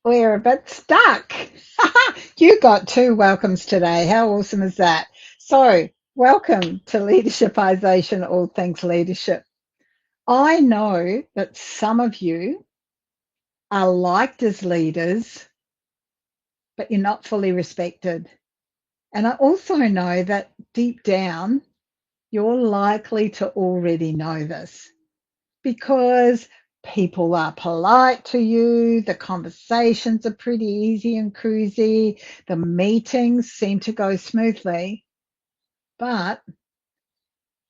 We're a bit stuck. You got two welcomes today. How awesome is that? So, welcome to Leadershipisation, all things leadership. I know that some of you are liked as leaders, but you're not fully respected. And I also know that deep down, you're likely to already know this because people are polite to you, the conversations are pretty easy and cruisy, the meetings seem to go smoothly, but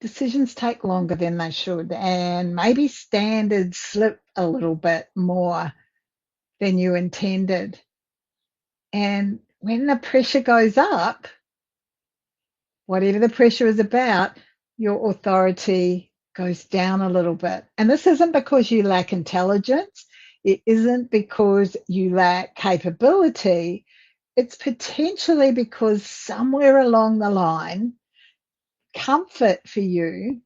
decisions take longer than they should, and maybe standards slip a little bit more than you intended. And when the pressure goes up, whatever the pressure is about, your authority goes down a little bit. And this isn't because you lack intelligence, it isn't because you lack capability. It's potentially because somewhere along the line, comfort for you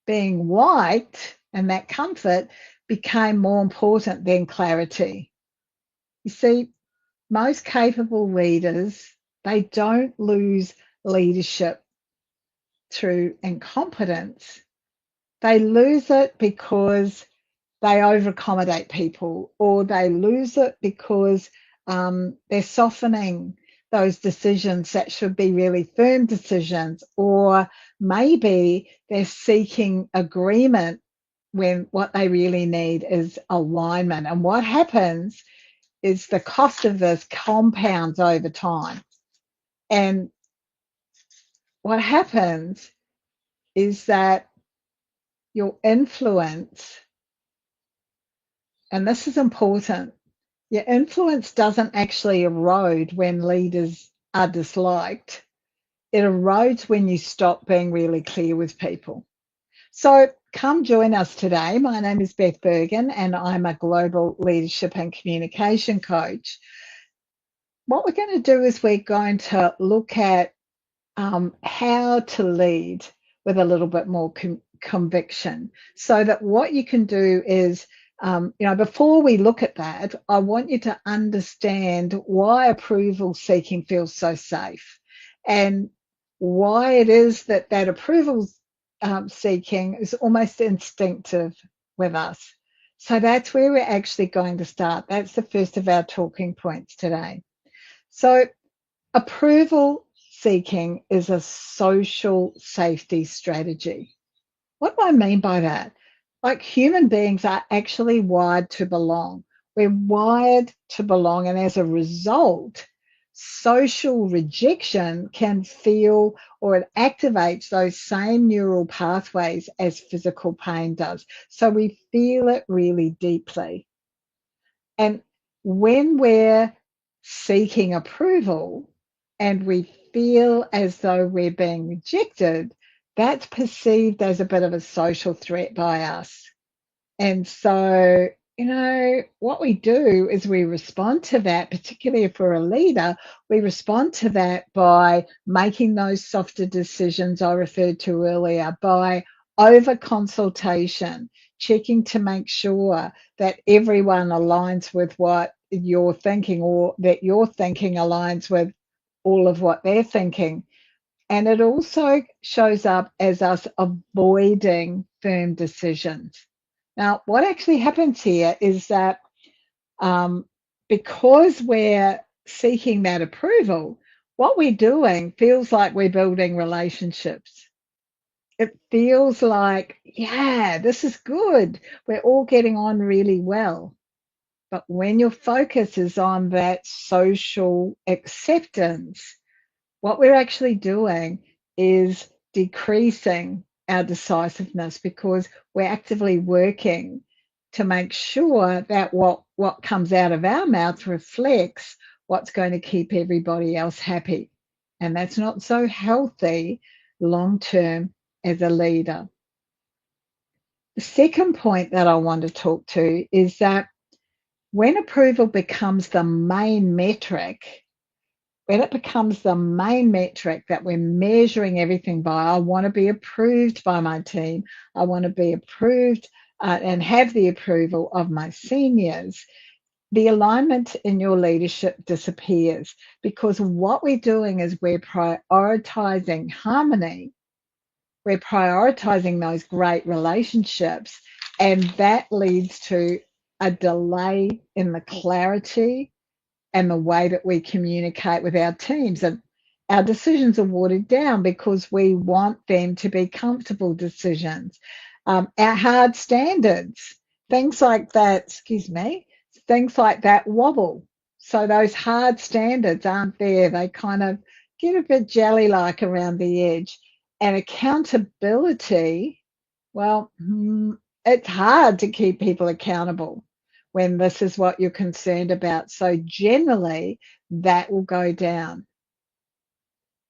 being white and that comfort became more important than clarity. You see, most capable leaders, they don't lose leadership through incompetence. They lose it because they over accommodate people, or they lose it because they're softening those decisions that should be really firm decisions, or maybe they're seeking agreement when what they really need is alignment. And what happens is the cost of this compounds over time. And what happens is that your influence, and this is important, your influence doesn't actually erode when leaders are disliked. It erodes when you stop being really clear with people. So come join us today. My name is Beth Bergen and I'm a global leadership and communication coach. What we're going to do is we're going to look at how to lead with a little bit more conviction, so that what you can do is, before we look at that, I want you to understand why approval seeking feels so safe, and why it is that approval seeking is almost instinctive with us. So that's where we're actually going to start. That's the first of our talking points today. So approval seeking is a social safety strategy. What do I mean by that? Like, human beings are actually wired to belong. We're wired to belong, and as a result, social rejection can feel, or it activates those same neural pathways as physical pain does. So we feel it really deeply. And when we're seeking approval and we feel as though we're being rejected, that's perceived as a bit of a social threat by us. And so, what we do is we respond to that, particularly if we're a leader, we respond to that by making those softer decisions I referred to earlier, by over consultation, checking to make sure that everyone aligns with what you're thinking, or that your thinking aligns with all of what they're thinking. And it also shows up as us avoiding firm decisions. Now, what actually happens here is that because we're seeking that approval, what we're doing feels like we're building relationships. It feels like, yeah, this is good. We're all getting on really well. But when your focus is on that social acceptance, what we're actually doing is decreasing our decisiveness, because we're actively working to make sure that what comes out of our mouth reflects what's going to keep everybody else happy. And that's not so healthy long term as a leader. The second point that I want to talk to is that when approval becomes the main metric, when it becomes the main metric that we're measuring everything by, I want to be approved by my team, I want to be approved and have the approval of my seniors, the alignment in your leadership disappears, because what we're doing is we're prioritizing harmony. We're prioritizing those great relationships, and that leads to a delay in the clarity and the way that we communicate with our teams. And our decisions are watered down because we want them to be comfortable decisions. Our hard standards, things like that, things like that wobble. So those hard standards aren't there. They kind of get a bit jelly like around the edge. And accountability, well, it's hard to keep people accountable when this is what you're concerned about. So generally, that will go down.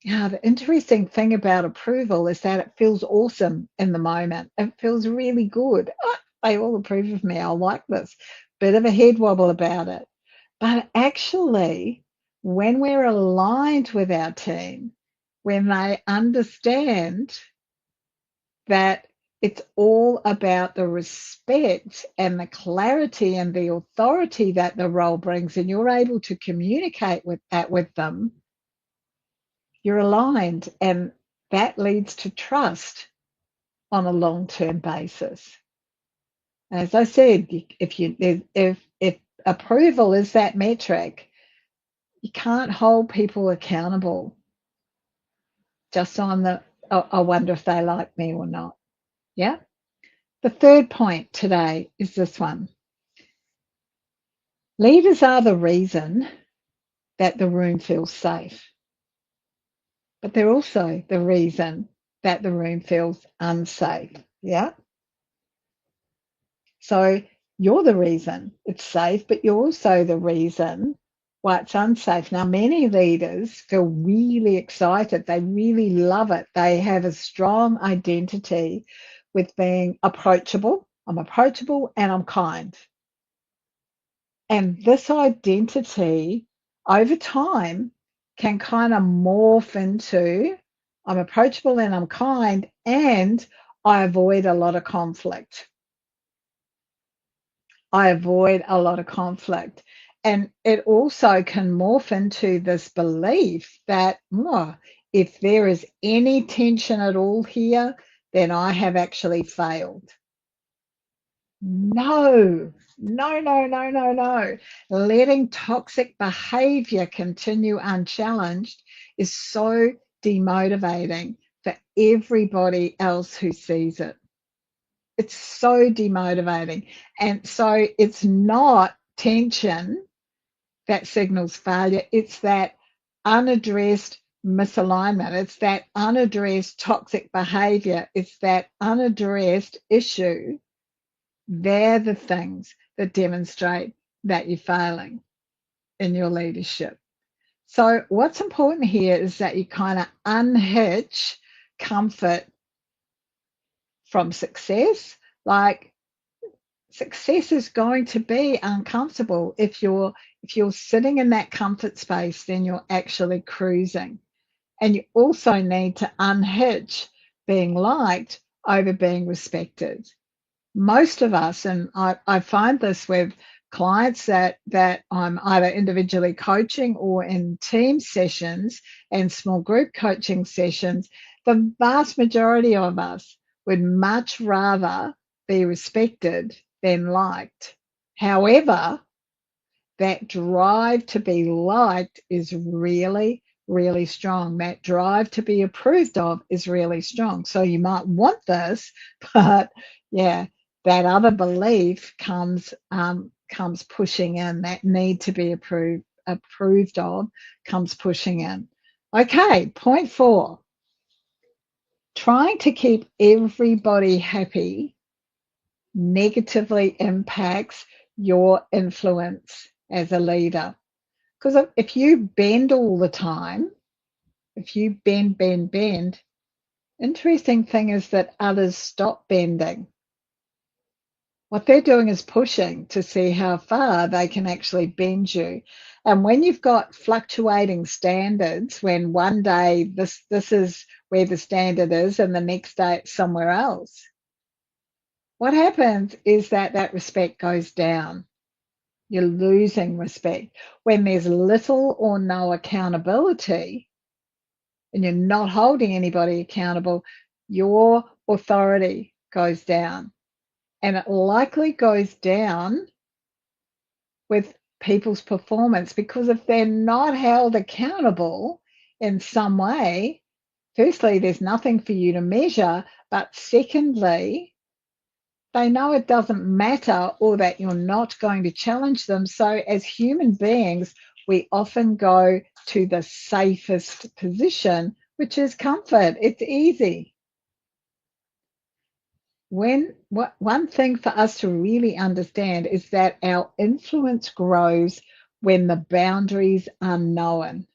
Yeah, the interesting thing about approval is that it feels awesome in the moment. It feels really good. Oh, they all approve of me. I like this. Bit of a head wobble about it. But actually, when we're aligned with our team, when they understand that it's all about the respect and the clarity and the authority that the role brings, and you're able to communicate with that with them, you're aligned, and that leads to trust on a long-term basis. As I said, if approval is that metric, you can't hold people accountable just on the, oh, I wonder if they like me or not. Yeah. The third point today is this one. Leaders are the reason that the room feels safe, but they're also the reason that the room feels unsafe. Yeah. So you're the reason it's safe, but you're also the reason why it's unsafe. Now, many leaders feel really excited. They really love it. They have a strong identity with being approachable. I'm approachable and I'm kind. And this identity over time can kind of morph into I'm approachable and I'm kind, and I avoid a lot of conflict. I avoid a lot of conflict. And it also can morph into this belief that if there is any tension at all here, then I have actually failed. No, no, no, no, no, no. Letting toxic behavior continue unchallenged is so demotivating for everybody else who sees it. It's so demotivating. And so it's not tension that signals failure, it's that unaddressed misalignment, it's that unaddressed toxic behavior, it's that unaddressed issue. They're the things that demonstrate that you're failing in your leadership. So, what's important here is that you kind of unhitch comfort from success. Like, success is going to be uncomfortable. If you're sitting in that comfort space, then you're actually cruising. And you also need to unhitch being liked over being respected. Most of us, and I find this with clients that I'm either individually coaching or in team sessions and small group coaching sessions, the vast majority of us would much rather be respected than liked. However, that drive to be liked is really, really strong. That drive to be approved of is really strong. So you might want this, but yeah, that other belief comes pushing in. That need to be approved of comes pushing in. Okay, point 4. Trying to keep everybody happy negatively impacts your influence as a leader. Because if you bend all the time, if you bend, interesting thing is that others stop bending. What they're doing is pushing to see how far they can actually bend you. And when you've got fluctuating standards, when one day this is where the standard is and the next day it's somewhere else, what happens is that respect goes down. You're losing respect. When there's little or no accountability and you're not holding anybody accountable, your authority goes down. And it likely goes down with people's performance, because if they're not held accountable in some way, firstly, there's nothing for you to measure, but secondly, they know it doesn't matter or that you're not going to challenge them. So as human beings, we often go to the safest position, which is comfort. It's easy. One thing for us to really understand is that our influence grows when the boundaries are known.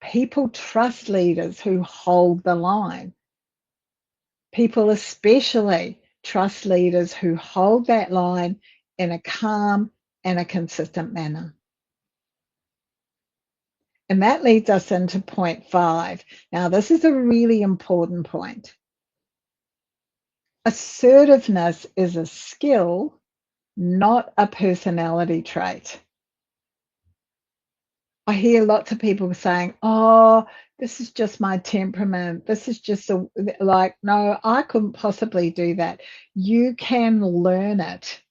People trust leaders who hold the line. People especially trust leaders who hold that line in a calm and a consistent manner. And that leads us into point 5. Now, this is a really important point. Assertiveness is a skill, not a personality trait. I hear lots of people saying, oh, this is just my temperament. This is just like, no, I couldn't possibly do that. You can learn it.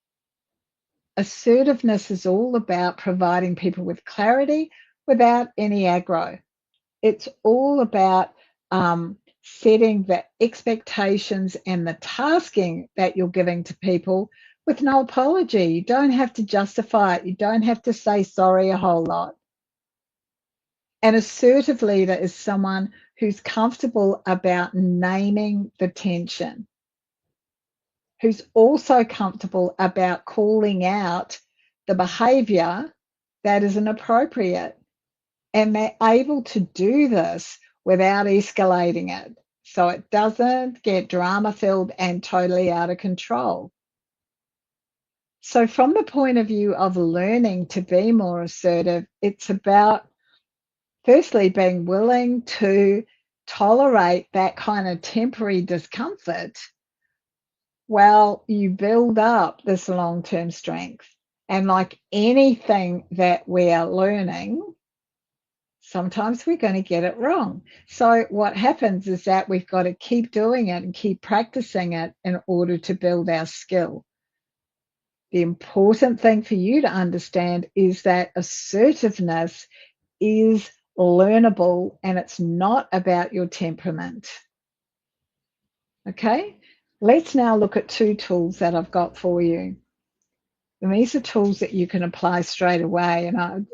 Assertiveness is all about providing people with clarity without any aggro. It's all about setting the expectations and the tasking that you're giving to people with no apology. You don't have to justify it. You don't have to say sorry a whole lot. An assertive leader is someone who's comfortable about naming the tension, who's also comfortable about calling out the behavior that is inappropriate. And they're able to do this without escalating it, so it doesn't get drama filled and totally out of control. So from the point of view of learning to be more assertive, it's about firstly being willing to tolerate that kind of temporary discomfort while you build up this long-term strength. And like anything that we are learning, sometimes we're going to get it wrong. So what happens is that we've got to keep doing it and keep practicing it in order to build our skill. The important thing for you to understand is that assertiveness is learnable and it's not about your temperament. Okay, let's now look at 2 tools that I've got for you. And these are tools that you can apply straight away. And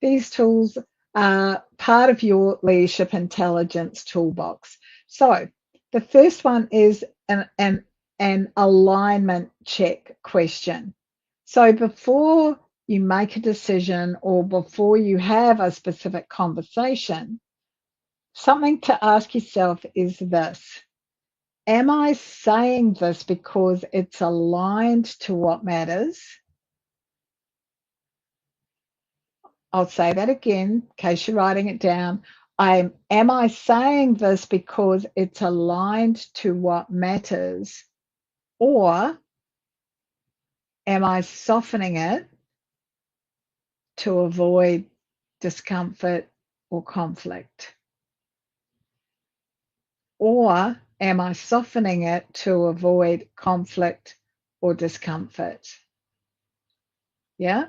these tools are part of your leadership intelligence toolbox. So the first one is an alignment check question. So before you make a decision or before you have a specific conversation, something to ask yourself is this: am I saying this because it's aligned to what matters? I'll say that again in case you're writing it down. Am I saying this because it's aligned to what matters? Or am I softening it to avoid discomfort or conflict? Or am I softening it to avoid conflict or discomfort? Yeah?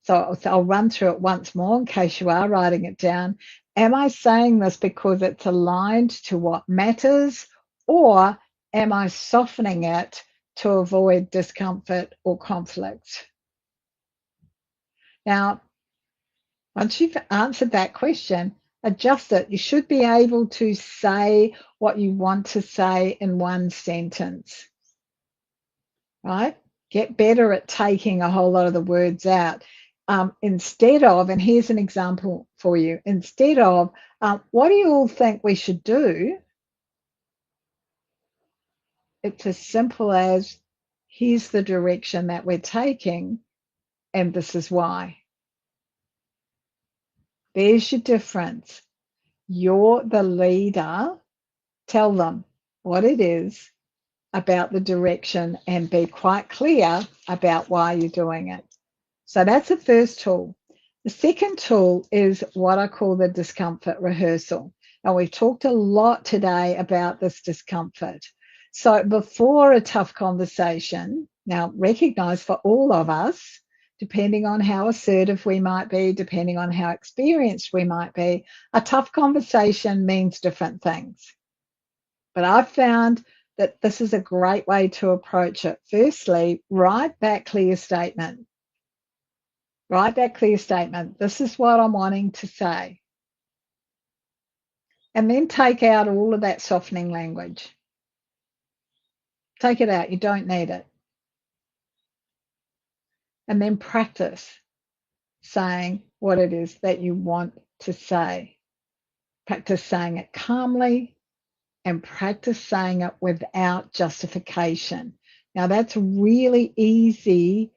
So I'll run through it once more in case you are writing it down. Am I saying this because it's aligned to what matters, or am I softening it to avoid discomfort or conflict? Now, once you've answered that question, adjust it. You should be able to say what you want to say in one sentence, right? Get better at taking a whole lot of the words out. Instead of, and here's an example for you, instead of, what do you all think we should do? It's as simple as, here's the direction that we're taking, and this is why. There's your difference. You're the leader. Tell them what it is about the direction and be quite clear about why you're doing it. So that's the first tool. The second tool is what I call the discomfort rehearsal. And we've talked a lot today about this discomfort. So before a tough conversation, now recognize for all of us, depending on how assertive we might be, depending on how experienced we might be, a tough conversation means different things. But I've found that this is a great way to approach it. Firstly, write that clear statement. Write that clear statement. This is what I'm wanting to say. And then take out all of that softening language. Take it out. You don't need it. And then practice saying what it is that you want to say. Practice saying it calmly and practice saying it without justification. Now, that's really easy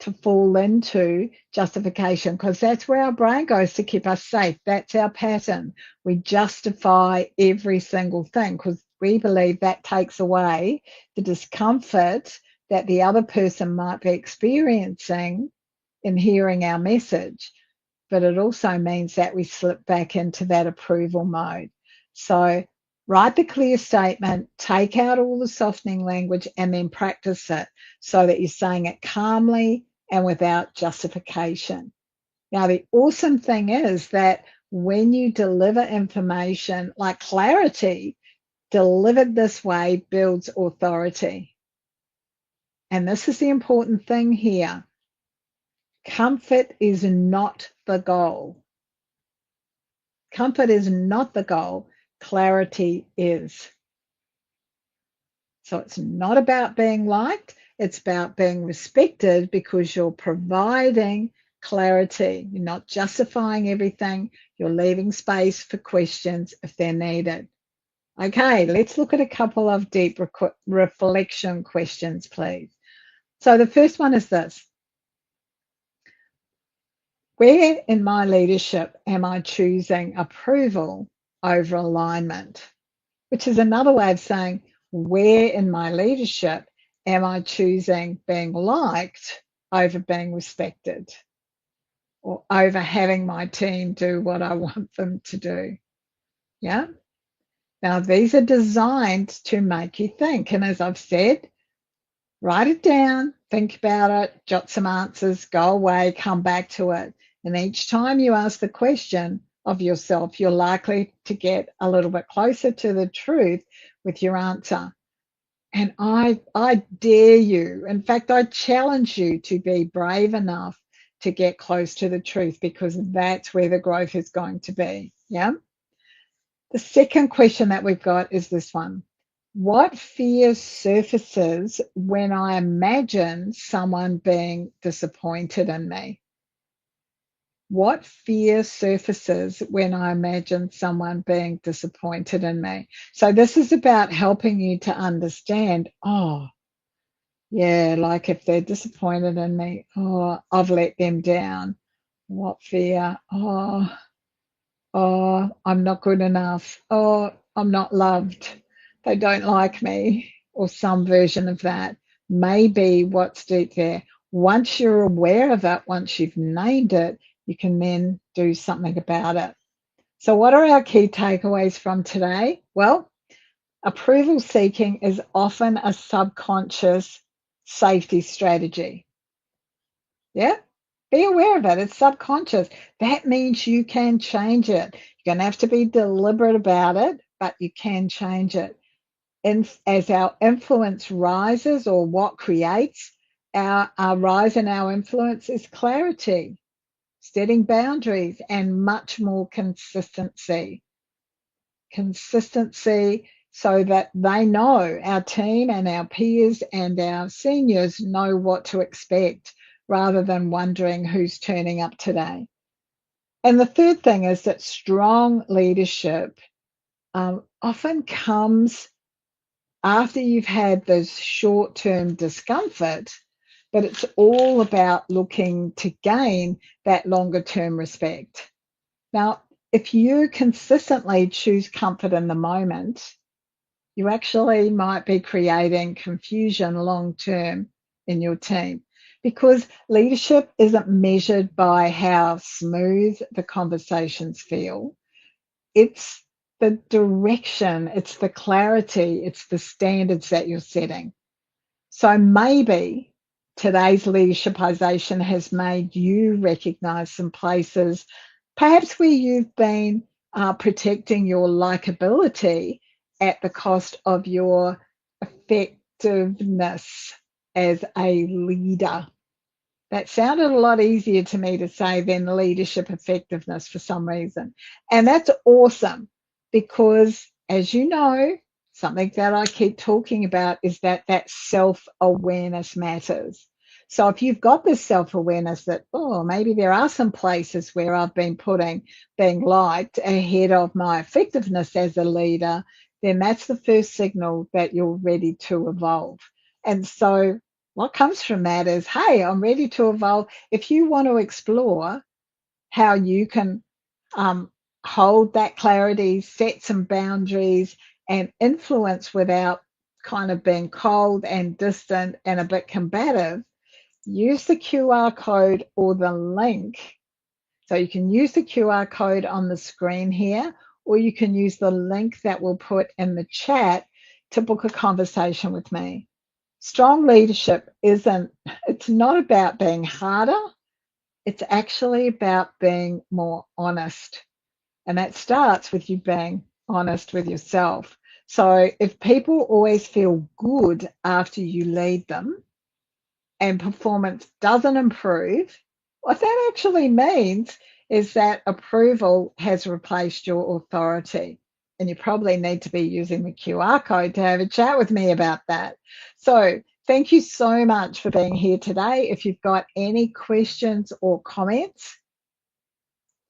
to fall into justification because that's where our brain goes to keep us safe. That's our pattern. We justify every single thing because we believe that takes away the discomfort that the other person might be experiencing in hearing our message. But it also means that we slip back into that approval mode. So write the clear statement, take out all the softening language, and then practice it so that you're saying it calmly and without justification. Now, the awesome thing is that when you deliver information like clarity, delivered this way builds authority. And this is the important thing here. Comfort is not the goal. Comfort is not the goal. Clarity is. So it's not about being liked. It's about being respected because you're providing clarity. You're not justifying everything. You're leaving space for questions if they're needed. Okay, let's look at a couple of deep reflection questions, please. So the first one is this. Where in my leadership am I choosing approval over alignment? Which is another way of saying, where in my leadership am I choosing being liked over being respected or over having my team do what I want them to do? Yeah. Now, these are designed to make you think. And as I've said, write it down, think about it, jot some answers, go away, come back to it. And each time you ask the question of yourself, you're likely to get a little bit closer to the truth with your answer. And I dare you, in fact, I challenge you to be brave enough to get close to the truth because that's where the growth is going to be. Yeah. The second question that we've got is this one. What fear surfaces when I imagine someone being disappointed in me? What fear surfaces when I imagine someone being disappointed in me? So this is about helping you to understand, oh, yeah, like if they're disappointed in me, oh, I've let them down. What fear? Oh, I'm not good enough. Oh, I'm not loved. They don't like me, or some version of that. Maybe what's deep there. Once you're aware of it, once you've named it, you can then do something about it. So what are our key takeaways from today? Well, approval seeking is often a subconscious safety strategy. Yeah? Be aware of it. It's subconscious. That means you can change it. You're going to have to be deliberate about it, but you can change it. And as our influence rises, or what creates our rise in our influence is clarity, setting boundaries, and much more consistency. Consistency so that they know, our team and our peers and our seniors know what to expect rather than wondering who's turning up today. And the third thing is that strong leadership often comes after you've had this short-term discomfort, but it's all about looking to gain that longer-term respect. Now, if you consistently choose comfort in the moment, you actually might be creating confusion long term in your team, because leadership isn't measured by how smooth the conversations feel. It's the direction, it's the clarity, it's the standards that you're setting. So maybe today's leadershipization has made you recognize some places, perhaps where you've been protecting your likability at the cost of your effectiveness as a leader. That sounded a lot easier to me to say than leadership effectiveness for some reason. And that's awesome because, as you know, something that I keep talking about is that self-awareness matters. So if you've got this self-awareness that, oh, maybe there are some places where I've been putting being liked ahead of my effectiveness as a leader, then that's the first signal that you're ready to evolve. And so what comes from that is, hey, I'm ready to evolve. If you want to explore how you can hold that clarity, set some boundaries, and influence without kind of being cold and distant and a bit combative, use the QR code or the link. So you can use the QR code on the screen here, or you can use the link that we'll put in the chat to book a conversation with me. Strong leadership it's not about being harder. It's actually about being more honest. And that starts with you being honest with yourself. So if people always feel good after you lead them and performance doesn't improve, what that actually means is that approval has replaced your authority. And you probably need to be using the QR code to have a chat with me about that. So thank you so much for being here today. If you've got any questions or comments,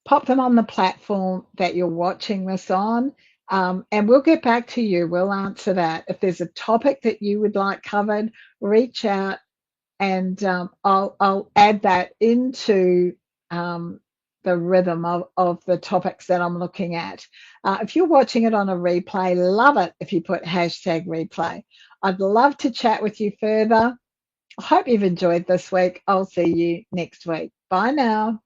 pop them on the platform that you're watching this on, and we'll get back to you. We'll answer that. If there's a topic that you would like covered, reach out, and I'll add that into the rhythm of the topics that I'm looking at. If you're watching it on a replay, love it if you put hashtag replay. I'd love to chat with you further. I hope you've enjoyed this week. I'll see you next week. Bye now.